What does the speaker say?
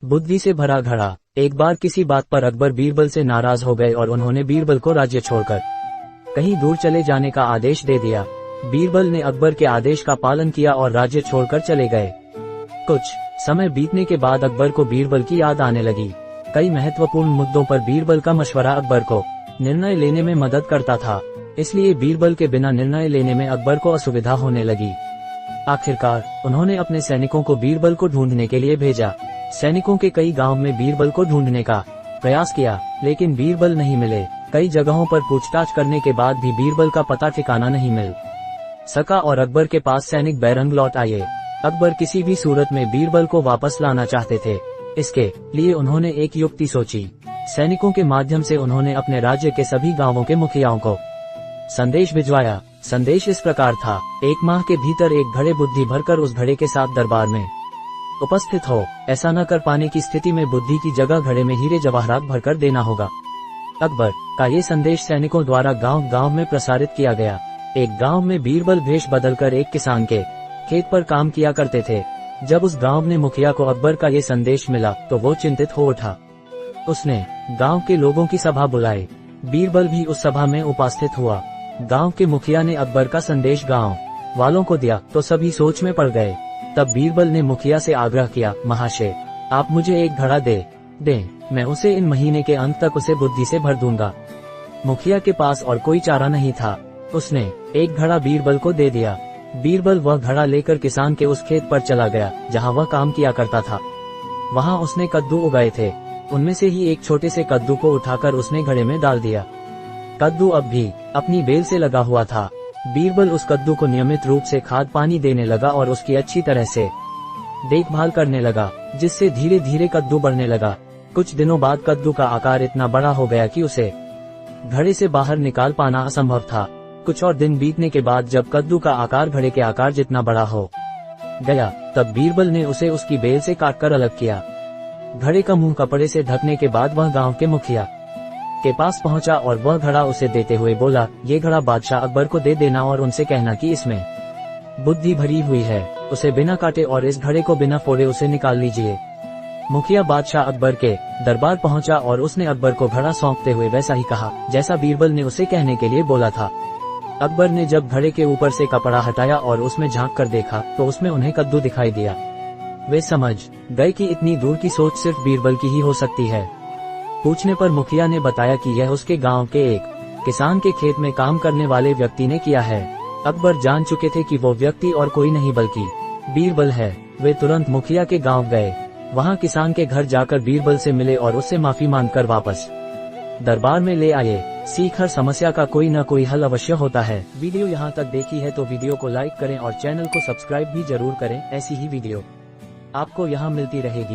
बुद्धि से भरा घड़ा। एक बार किसी बात पर अकबर बीरबल से नाराज हो गए और उन्होंने बीरबल को राज्य छोड़कर कहीं दूर चले जाने का आदेश दे दिया। बीरबल ने अकबर के आदेश का पालन किया और राज्य छोड़कर चले गए। कुछ समय बीतने के बाद अकबर को बीरबल की याद आने लगी। कई महत्वपूर्ण मुद्दों पर बीरबल का मशवरा अकबर को निर्णय लेने में मदद करता था, इसलिए बीरबल के बिना निर्णय लेने में अकबर को असुविधा होने लगी। आखिरकार उन्होंने अपने सैनिकों को बीरबल को ढूंढने के लिए भेजा। सैनिकों के कई गांव में बीरबल को ढूंढने का प्रयास किया, लेकिन बीरबल नहीं मिले। कई जगहों पर पूछताछ करने के बाद भी बीरबल का पता ठिकाना नहीं मिल सका और अकबर के पास सैनिक बैरंग लौट आए। अकबर किसी भी सूरत में बीरबल को वापस लाना चाहते थे। इसके लिए उन्होंने एक युक्ति सोची। सैनिकों के माध्यम से उन्होंने अपने राज्य के सभी गांवों के मुखियाओं को संदेश भिजवाया। संदेश इस प्रकार था, 1 माह के भीतर एक घड़े बुद्धि भरकर उस घड़े के साथ दरबार में उपस्थित हो। ऐसा न कर पाने की स्थिति में बुद्धि की जगह घड़े में हीरे जवाहरात भरकर देना होगा। अकबर का ये संदेश सैनिकों द्वारा गांव गांव में प्रसारित किया गया। एक गांव में बीरबल भेष बदलकर एक किसान के खेत पर काम किया करते थे। जब उस गांव ने मुखिया को अकबर का ये संदेश मिला तो वो चिंतित हो उठा। उसने गांव के लोगों की सभा बुलाई। बीरबल भी उस सभा में उपस्थित हुआ। गांव के मुखिया ने अकबर का संदेश गांव वालों को दिया तो सभी सोच में पड़ गए। तब बीरबल ने मुखिया से आग्रह किया, महाशय आप मुझे एक घड़ा दें, मैं उसे इन महीने के अंत तक उसे बुद्धि से भर दूंगा। मुखिया के पास और कोई चारा नहीं था। उसने एक घड़ा बीरबल को दे दिया। बीरबल वह घड़ा लेकर किसान के उस खेत पर चला गया जहां वह काम किया करता था। वहां उसने कद्दू उगाए थे। उनमें से ही एक छोटे से कद्दू को उठाकर उसने घड़े में डाल दिया। कद्दू अब भी अपनी बेल से लगा हुआ था। बीरबल उस कद्दू को नियमित रूप से खाद पानी देने लगा और उसकी अच्छी तरह से देखभाल करने लगा, जिससे धीरे धीरे कद्दू बढ़ने लगा। कुछ दिनों बाद कद्दू का आकार इतना बड़ा हो गया कि उसे घड़े से बाहर निकाल पाना असंभव था। कुछ और दिन बीतने के बाद जब कद्दू का आकार घड़े के आकार जितना बड़ा हो गया, तब बीरबल ने उसे उसकी बेल से काटकर अलग किया। घड़े का मुंह कपड़े से ढकने के बाद वह गांव के मुखिया के पास पहुंचा और वह घड़ा उसे देते हुए बोला, ये घड़ा बादशाह अकबर को दे देना और उनसे कहना कि इसमें बुद्धि भरी हुई है। उसे बिना काटे और इस घड़े को बिना फोड़े उसे निकाल लीजिए। मुखिया बादशाह अकबर के दरबार पहुंचा और उसने अकबर को घड़ा सौंपते हुए वैसा ही कहा जैसा बीरबल ने उसे कहने के लिए बोला था। अकबर ने जब घड़े के ऊपर से कपड़ा हटाया और उसमें झांक कर देखा तो उसमें उन्हें कद्दू दिखाई दिया। वे समझ गए कि इतनी दूर की सोच सिर्फ बीरबल की ही हो सकती है। पूछने पर मुखिया ने बताया कि यह उसके गांव के एक किसान के खेत में काम करने वाले व्यक्ति ने किया है। अकबर जान चुके थे कि वो व्यक्ति और कोई नहीं बल्कि बीरबल है। वे तुरंत मुखिया के गांव गए। वहां किसान के घर जाकर बीरबल से मिले और उससे माफी मांगकर वापस दरबार में ले आए। सीख, हर समस्या का कोई न कोई हल अवश्य होता है। वीडियो यहाँ तक देखी है तो वीडियो को लाइक करें और चैनल को सब्सक्राइब भी जरूर करें। ऐसी ही वीडियो आपको यहाँ मिलती रहेगी।